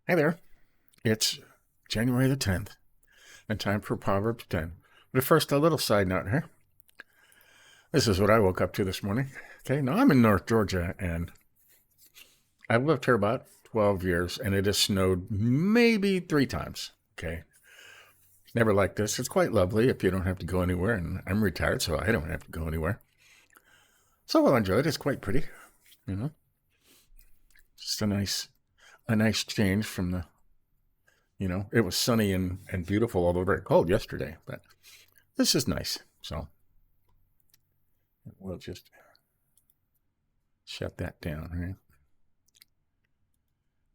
Hey there, it's January the 10th, and time for Proverbs 10. But first, a little side note here. This is what I woke up to this morning. Okay, now I'm in North Georgia, and I've lived here about 12 years, and it has snowed maybe 3 times. Okay, never like this. It's quite lovely if you don't have to go anywhere, and I'm retired, so I don't have to go anywhere. So I'll enjoy it. It's quite pretty, you know. Just a nice change from the it was sunny and beautiful, although very cold yesterday, but this is nice. So we'll just shut that down, right?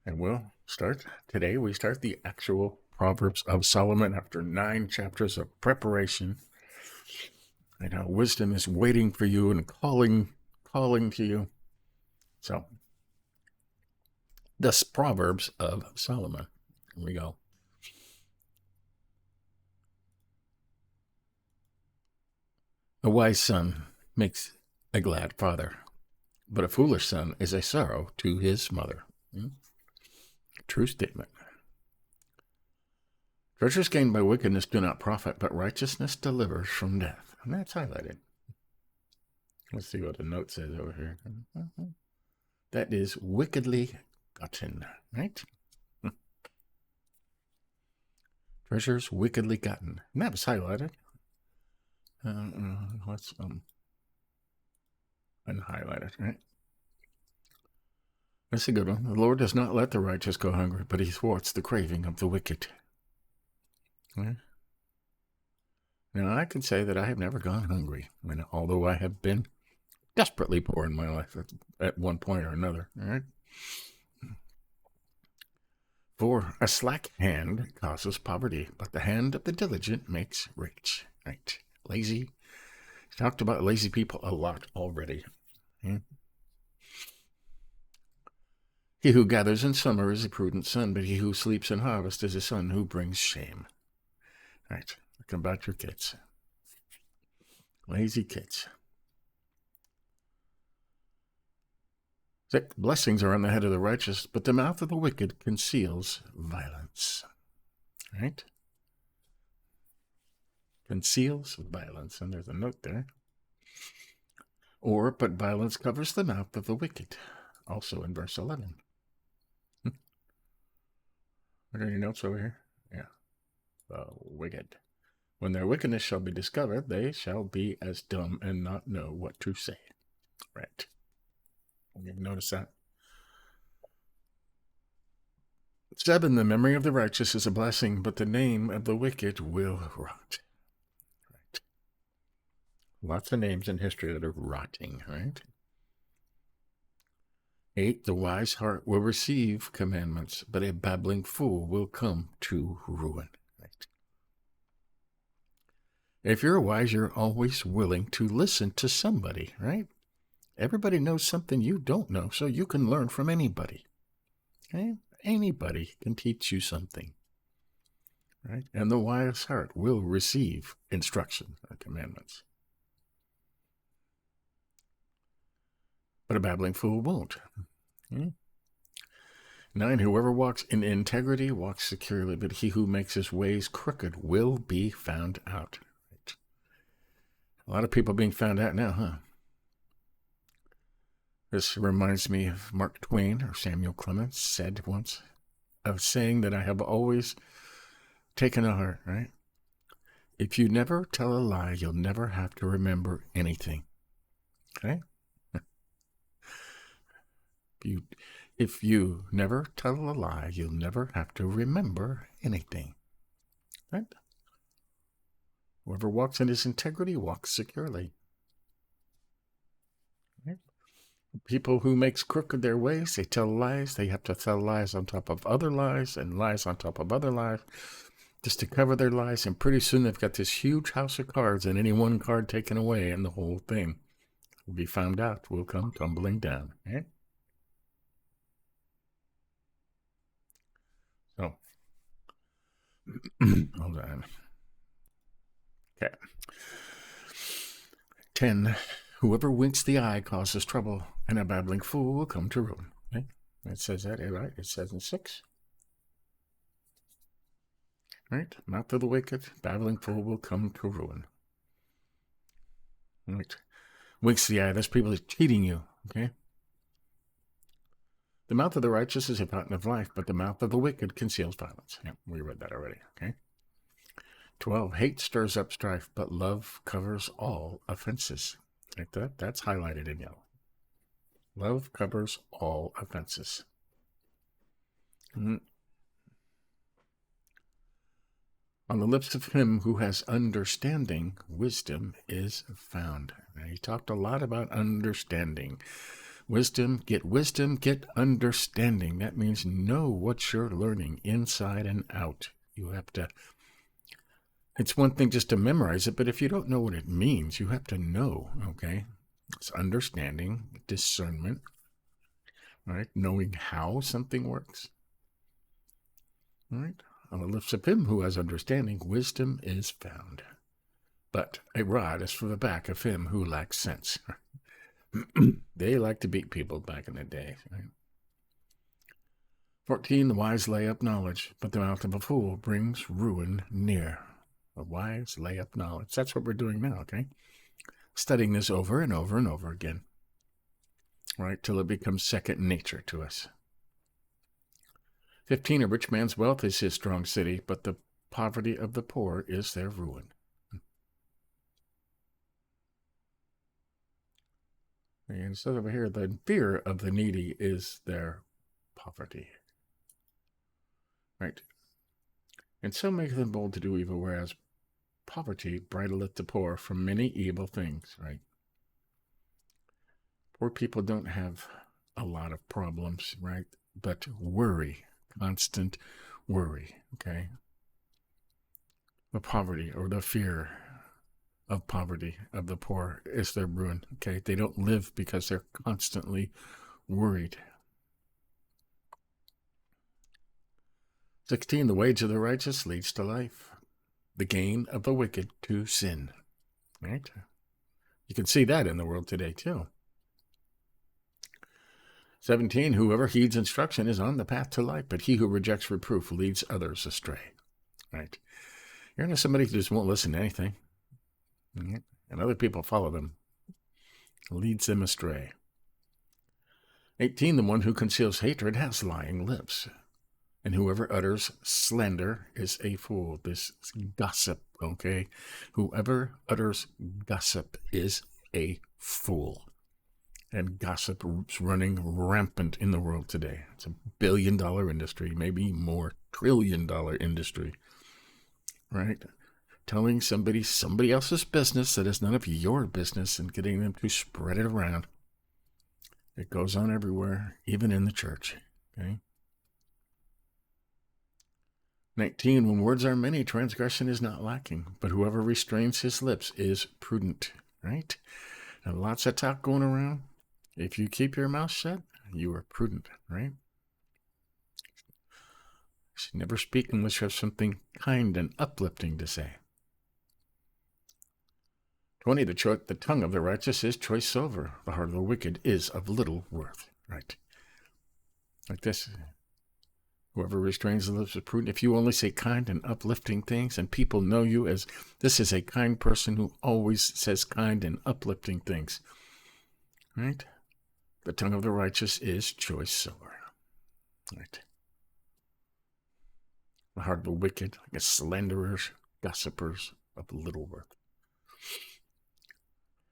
And we'll start today. We start the actual Proverbs of Solomon after 9 chapters of preparation. And how wisdom is waiting for you and calling to you. So, the Proverbs of Solomon. Here we go. A wise son makes a glad father, but a foolish son is a sorrow to his mother. True statement. Treasures gained by wickedness do not profit, but righteousness delivers from death. And that's highlighted. Let's see what the note says over here. That is wickedly gotten, right? Treasures wickedly gotten. And that was highlighted. Let's unhighlight it, right? That's a good one. The Lord does not let the righteous go hungry, but he thwarts the craving of the wicked. Right? Now, I can say that I have never gone hungry, although I have been desperately poor in my life at one point or another, right? For a slack hand causes poverty, but the hand of the diligent makes rich. Right? Lazy. Talked about lazy people a lot already. He who gathers in summer is a prudent son, but he who sleeps in harvest is a son who brings shame. Right. Look about your kids. Lazy kids. Blessings are on the head of the righteous, but the mouth of the wicked conceals violence. Right? Conceals violence, and there's a note there. But violence covers the mouth of the wicked, also in verse 11. Are there any notes over here? Yeah. The wicked. When their wickedness shall be discovered, they shall be as dumb and not know what to say. Right. You notice that? 7, the memory of the righteous is a blessing, but the name of the wicked will rot. Right. Lots of names in history that are rotting, right? 8, the wise heart will receive commandments, but a babbling fool will come to ruin. Right? If you're wise, you're always willing to listen to somebody, right? Everybody knows something you don't know, so you can learn from anybody. Okay? Anybody can teach you something. Right? And the wise heart will receive instruction or commandments. But a babbling fool won't. 9, whoever walks in integrity walks securely, but he who makes his ways crooked will be found out. Right? A lot of people being found out now, huh? This reminds me of Mark Twain, or Samuel Clemens, said once, of saying that I have always taken to heart, right? If you never tell a lie, you'll never have to remember anything. Okay? If you never tell a lie, you'll never have to remember anything. Right? Whoever walks in his integrity walks securely. Right? People who makes crooked their ways, they tell lies. They have to tell lies on top of other lies and lies on top of other lies just to cover their lies. And pretty soon they've got this huge house of cards, and any one card taken away and the whole thing will be found out, will come tumbling down. Right? So, hold on. Okay. 10, whoever winks the eye causes trouble, and a babbling fool will come to ruin. Okay? It says that, right? It says in 6. Right? Mouth of the wicked, babbling fool will come to ruin. Right? Winks the eye, that's people cheating you. Okay? The mouth of the righteous is a fountain of life, but the mouth of the wicked conceals violence. Yeah, we read that already. Okay? 12. Hate stirs up strife, but love covers all offenses. Like that's highlighted in yellow. Love covers all offenses. On the lips of him who has understanding, wisdom is found. Now, he talked a lot about understanding. Wisdom, get understanding. That means know what you're learning inside and out. You have to, it's one thing just to memorize it, but if you don't know what it means, you have to know, okay? It's understanding, discernment, right? Knowing how something works, right? On the lips of him who has understanding, wisdom is found. But a rod is for the back of him who lacks sense. They like to beat people back in the day. Right? 14, the wise lay up knowledge, but the mouth of a fool brings ruin near. The wise lay up knowledge. That's what we're doing now, okay? Studying this over and over and over again, right, till it becomes second nature to us. 15, a rich man's wealth is his strong city, but the poverty of the poor is their ruin. And so over here, the fear of the needy is their poverty. Right? And so make them bold to do evil, whereas poverty bridleth the poor from many evil things, right? Poor people don't have a lot of problems, right? But worry, constant worry, okay? The poverty or the fear of poverty of the poor is their ruin, okay? They don't live because they're constantly worried. 16, the wage of the righteous leads to life. The gain of the wicked to sin, right? You can see that in the world today, too. 17, whoever heeds instruction is on the path to life, but he who rejects reproof leads others astray, right? You're not somebody who just won't listen to anything, right? And other people follow them, leads them astray. 18, the one who conceals hatred has lying lips, and whoever utters slander is a fool. This is gossip, okay? Whoever utters gossip is a fool. And gossip is running rampant in the world today. It's $1 billion industry, maybe more, $1 trillion industry, right? Telling somebody else's business that is none of your business and getting them to spread it around. It goes on everywhere, even in the church, okay? 19, when words are many, transgression is not lacking, but whoever restrains his lips is prudent, right? And lots of talk going around. If you keep your mouth shut, you are prudent, right? You should never speak unless you have something kind and uplifting to say. 20, the tongue of the righteous is choice silver. The heart of the wicked is of little worth, right? Like this. Whoever restrains the lips is prudent. If you only say kind and uplifting things and people know you as this is a kind person who always says kind and uplifting things, right? The tongue of the righteous is choice silver, right? The heart of the wicked, like slanderers, gossipers of little worth.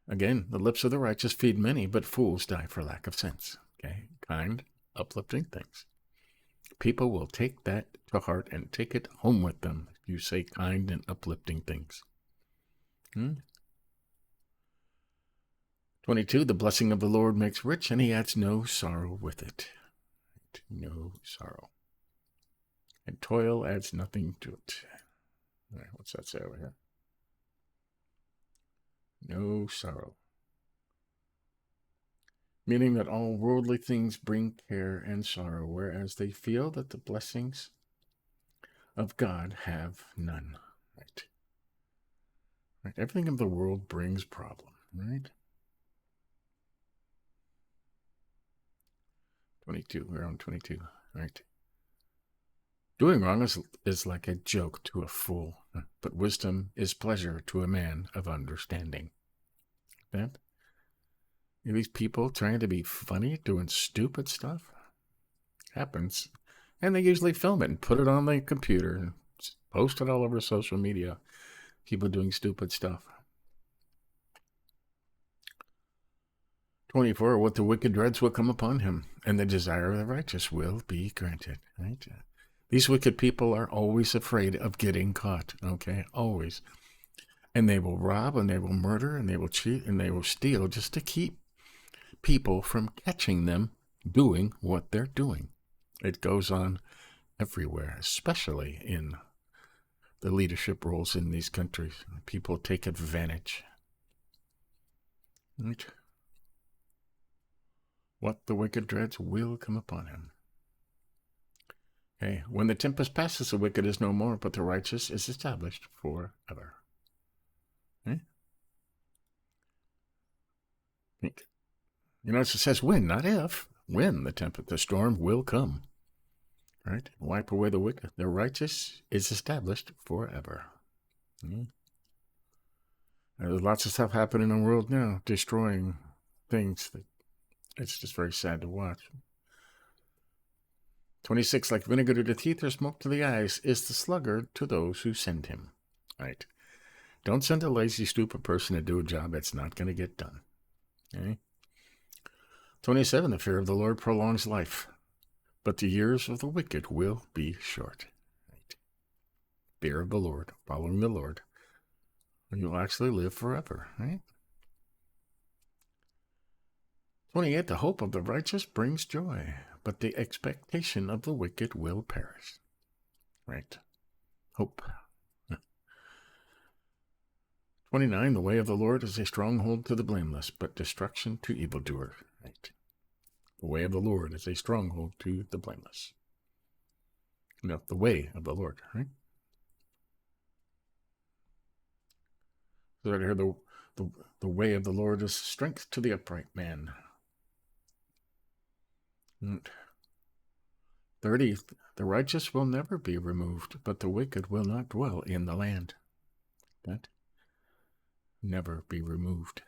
Again, the lips of the righteous feed many, but fools die for lack of sense. Okay, kind, uplifting things. People will take that to heart and take it home with them if you say kind and uplifting things. 22, the blessing of the Lord makes rich, and he adds no sorrow with it. No sorrow. And toil adds nothing to it. All right, what's that say over here? No sorrow. Meaning that all worldly things bring care and sorrow, whereas they feel that the blessings of God have none. Right? Right? Everything of the world brings problem, right? 22, we're on 22, right? Doing wrong is like a joke to a fool, but wisdom is pleasure to a man of understanding. That these people trying to be funny, doing stupid stuff, happens. And they usually film it and put it on the computer and post it all over social media. People doing stupid stuff. 24, what the wicked dreads will come upon him, and the desire of the righteous will be granted. Right? These wicked people are always afraid of getting caught, okay? Always. And they will rob, and they will murder, and they will cheat, and they will steal just to keep people from catching them doing what they're doing. It goes on everywhere, especially in the leadership roles in these countries. People take advantage. Right? What the wicked dreads will come upon him. Okay, when the tempest passes, the wicked is no more, but the righteous is established forever. Okay? You notice it says when, not if. When the storm will come. Right? Wipe away the wicked. The righteous is established forever. There's lots of stuff happening in the world now, destroying things that it's just very sad to watch. 26, like vinegar to the teeth or smoke to the eyes, is the sluggard to those who send him. Right? Don't send a lazy, stupid person to do a job that's not going to get done. Okay? 27, the fear of the Lord prolongs life, but the years of the wicked will be short. Right? Fear of the Lord, following the Lord, you'll actually live forever. Right? 28, the hope of the righteous brings joy, but the expectation of the wicked will perish. Right? Hope. 29, the way of the Lord is a stronghold to the blameless, but destruction to evildoers. Right? The way of the Lord is a stronghold to the blameless. No, the way of the Lord, right? So right here, the way of the Lord is strength to the upright man. 30, the righteous will never be removed, but the wicked will not dwell in the land. That never be removed.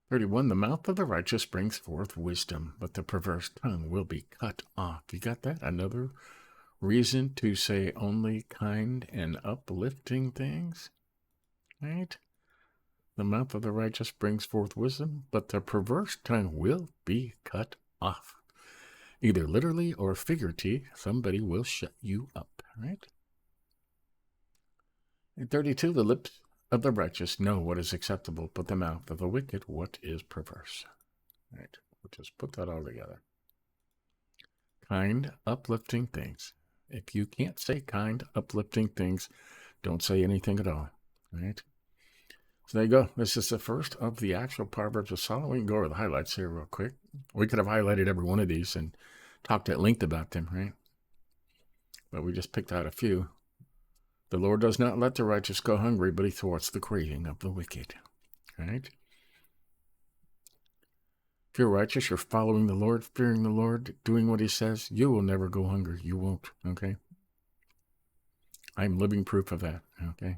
31, the mouth of the righteous brings forth wisdom, but the perverse tongue will be cut off. You got that? Another reason to say only kind and uplifting things. Right? The mouth of the righteous brings forth wisdom, but the perverse tongue will be cut off. Either literally or figuratively, somebody will shut you up. Right? And 32, the lips of the righteous know what is acceptable, but the mouth of the wicked what is perverse. Right? We'll just put that all together. Kind, uplifting things. If you can't say kind, uplifting things, don't say anything at all. Right? So there you go. This is the first of the actual Proverbs of Solomon. We can go over the highlights here real quick. We could have highlighted every one of these and talked at length about them, right? But we just picked out a few. The Lord does not let the righteous go hungry, but he thwarts the craving of the wicked. Right? If you're righteous, you're following the Lord, fearing the Lord, doing what he says, you will never go hungry. You won't. Okay? I'm living proof of that. Okay?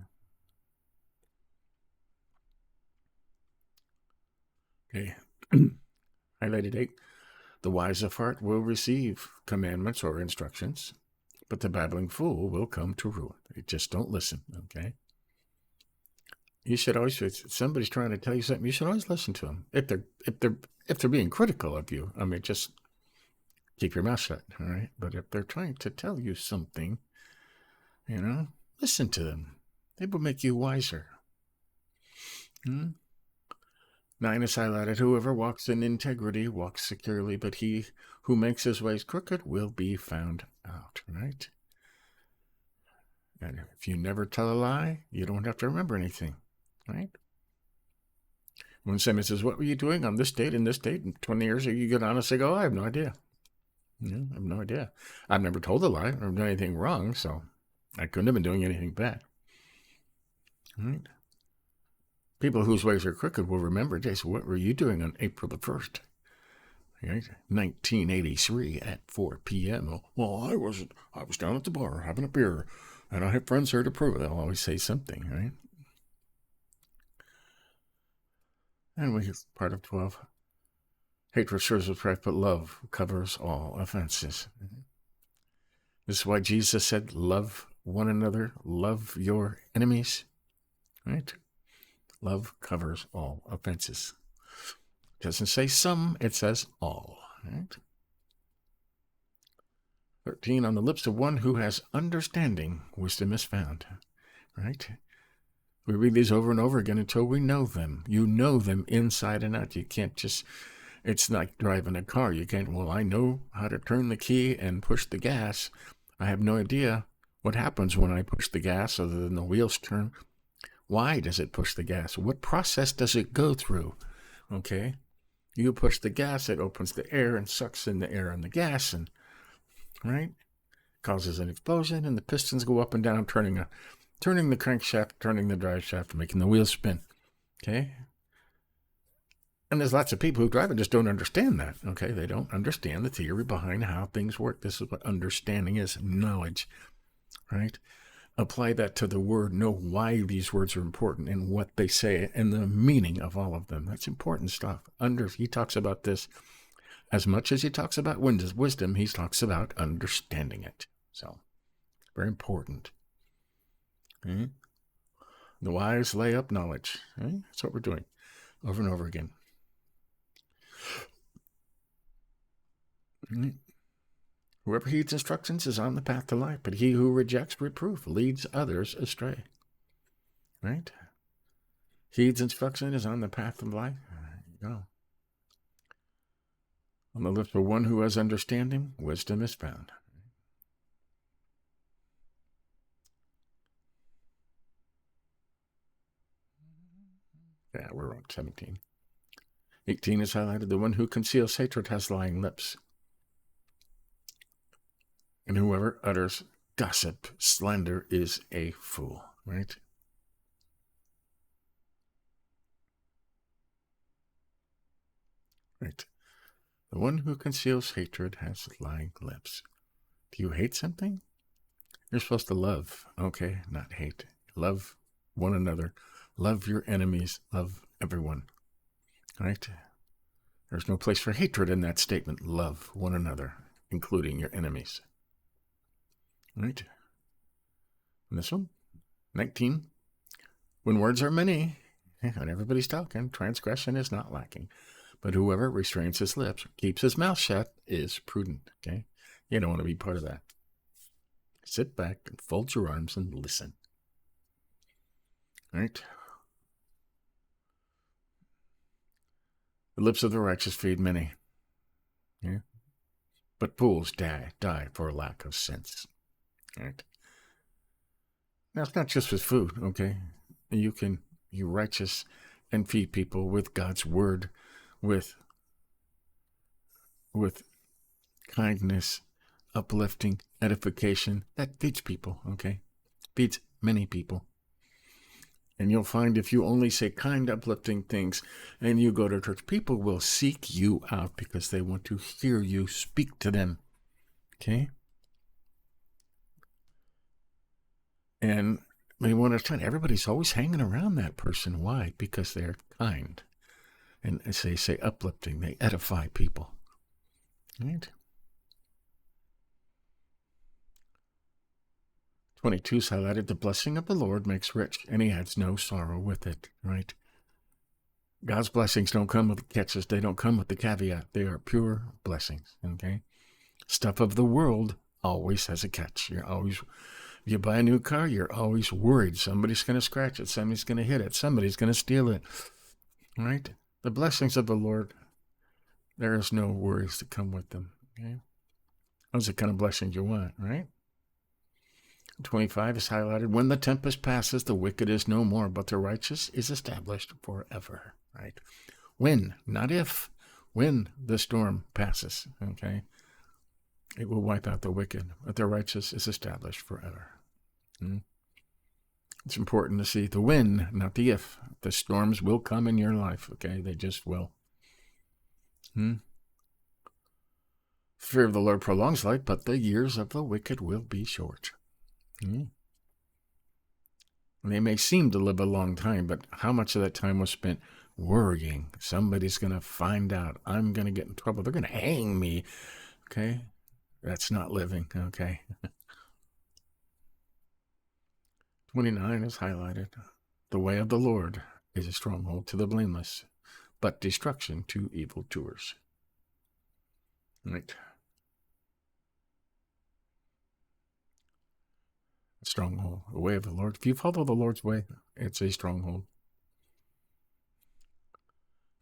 Okay. Highlighted 8. The wise of heart will receive commandments or instructions, but the babbling fool will come to ruin. They just don't listen, okay? You should always, if somebody's trying to tell you something, you should always listen to them. If they're being critical of you, I mean, just keep your mouth shut, all right? But if they're trying to tell you something, listen to them. They will make you wiser. 9 is highlighted. Whoever walks in integrity walks securely, but he who makes his ways crooked will be found out, right? And if you never tell a lie, you don't have to remember anything, right? When somebody says, what were you doing on this date and this date? And 20 years ago, you get honestly go, I have no idea. I have no idea. I've never told a lie or done anything wrong, so I couldn't have been doing anything bad. Right? People whose ways are crooked will remember, Jason, what were you doing on April the 1st? Right? 1983 at 4 p.m. Well, I was down at the bar having a beer, and I have friends here to prove it. They'll always say something, right? And we part of 12. Hatred stirs with strife, but love covers all offenses. This is why Jesus said, love one another, love your enemies, right? Love covers all offenses. It doesn't say some, it says all, right? 13, on the lips of one who has understanding, wisdom is found, right? We read these over and over again until we know them. You know them inside and out. You can't just, it's like driving a car. You can't, well, I know how to turn the key and push the gas. I have no idea what happens when I push the gas other than the wheels turn. Why does it push the gas? What process does it go through? Okay. You push the gas, it opens the air and sucks in the air and the gas, and right, causes an explosion, and the pistons go up and down, turning the crankshaft, turning the drive shaft, making the wheels spin. Okay. And there's lots of people who drive and just don't understand that. Okay. They don't understand the theory behind how things work. This is what understanding is, knowledge, right? Apply that to the word, know why these words are important and what they say and the meaning of all of them. That's important stuff. He talks about this as much as he talks about wisdom, he talks about understanding it. So, very important. Okay? The wise lay up knowledge. Okay? That's what we're doing over and over again. Okay? Whoever heeds instructions is on the path to life, but he who rejects reproof leads others astray. Right? Heeds instruction is on the path of life. There you go. On the lips of one who has understanding, wisdom is found. Yeah, we're on 17. 18 is highlighted. The one who conceals hatred has lying lips. And whoever utters gossip, slander, is a fool, right? Right. The one who conceals hatred has lying lips. Do you hate something? You're supposed to love, okay, not hate. Love one another. Love your enemies. Love everyone, right? There's no place for hatred in that statement. Love one another, including your enemies. Right? And this one, 19. When words are many, when everybody's talking, transgression is not lacking. But whoever restrains his lips, keeps his mouth shut, is prudent. Okay? You don't want to be part of that. Sit back and fold your arms and listen. Right? The lips of the righteous feed many. Yeah? But fools die for a lack of sense. Right? Now, it's not just with food, okay? You're righteous and feed people with God's word, with kindness, uplifting, edification. That feeds people, okay? Feeds many people. And you'll find if you only say kind, uplifting things and you go to church, people will seek you out because they want to hear you speak to them, okay? And they want to understand everybody's always hanging around that person. Why? Because they're kind. And as they say, uplifting, they edify people. Right? 22 is highlighted. The blessing of the Lord makes rich, and he adds no sorrow with it. Right? God's blessings don't come with catches. They don't come with the caveat. They are pure blessings. Okay? Stuff of the world always has a catch. If you buy a new car, you're always worried. Somebody's going to scratch it. Somebody's going to hit it. Somebody's going to steal it. Right? The blessings of the Lord, there is no worries that come with them. Okay? Those are the kind of blessings you want, right? 25 is highlighted. When the tempest passes, the wicked is no more, but the righteous is established forever. Right? When, not if, when the storm passes, okay? It will wipe out the wicked, but the righteous is established forever. It's important to see the when, not the if. The storms will come in your life, okay? They just will. Fear of the Lord prolongs life, but the years of the wicked will be short. They may seem to live a long time, but how much of that time was spent worrying? Somebody's going to find out. I'm going to get in trouble. They're going to hang me. Okay? That's not living. Okay? 29 is highlighted. The way of the Lord is a stronghold to the blameless, but destruction to evildoers. Right? Stronghold. The way of the Lord. If you follow the Lord's way, it's a stronghold.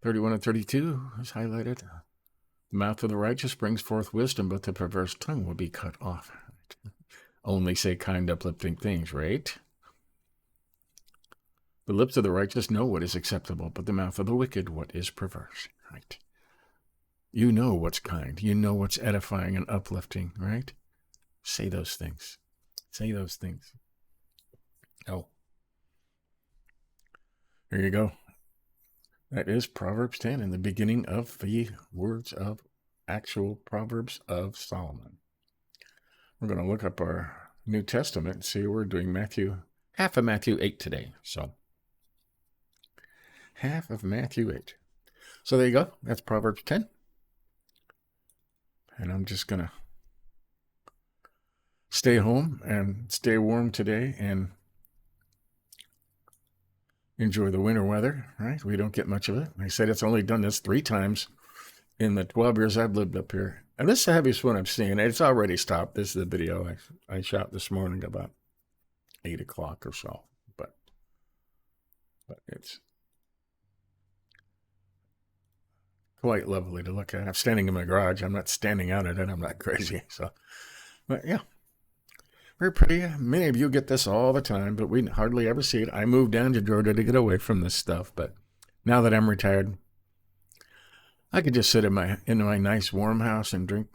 31 and 32 is highlighted. The mouth of the righteous brings forth wisdom, but the perverse tongue will be cut off. Only say kind, uplifting things, right? The lips of the righteous know what is acceptable, but the mouth of the wicked what is perverse, right? You know what's kind. You know what's edifying and uplifting, right? Say those things. Say those things. Oh. Here you go. That is Proverbs 10 in the beginning of the words of actual Proverbs of Solomon. We're going to look up our New Testament and see we're doing half of Matthew 8 today. So, half of Matthew 8. So there you go. That's Proverbs 10. And I'm just going to stay home and stay warm today and enjoy the winter weather, right? We don't get much of it. I said it's only done this 3 times in the 12 years I've lived up here. And this is the heaviest one I've seen. It's already stopped. This is the video I shot this morning about 8 o'clock or so. But it's quite lovely to look at. I'm standing in my garage. I'm not standing out at it. I'm not crazy. So, but yeah. Very pretty. Many of you get this all the time, but we hardly ever see it. I moved down to Georgia to get away from this stuff, but now that I'm retired, I could just sit in my nice warm house and drink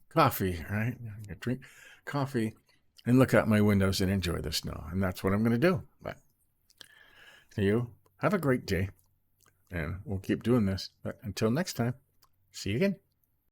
coffee, right? I could drink coffee and look out my windows and enjoy the snow, and that's what I'm going to do. But you have a great day, and we'll keep doing this. But until next time, see you again.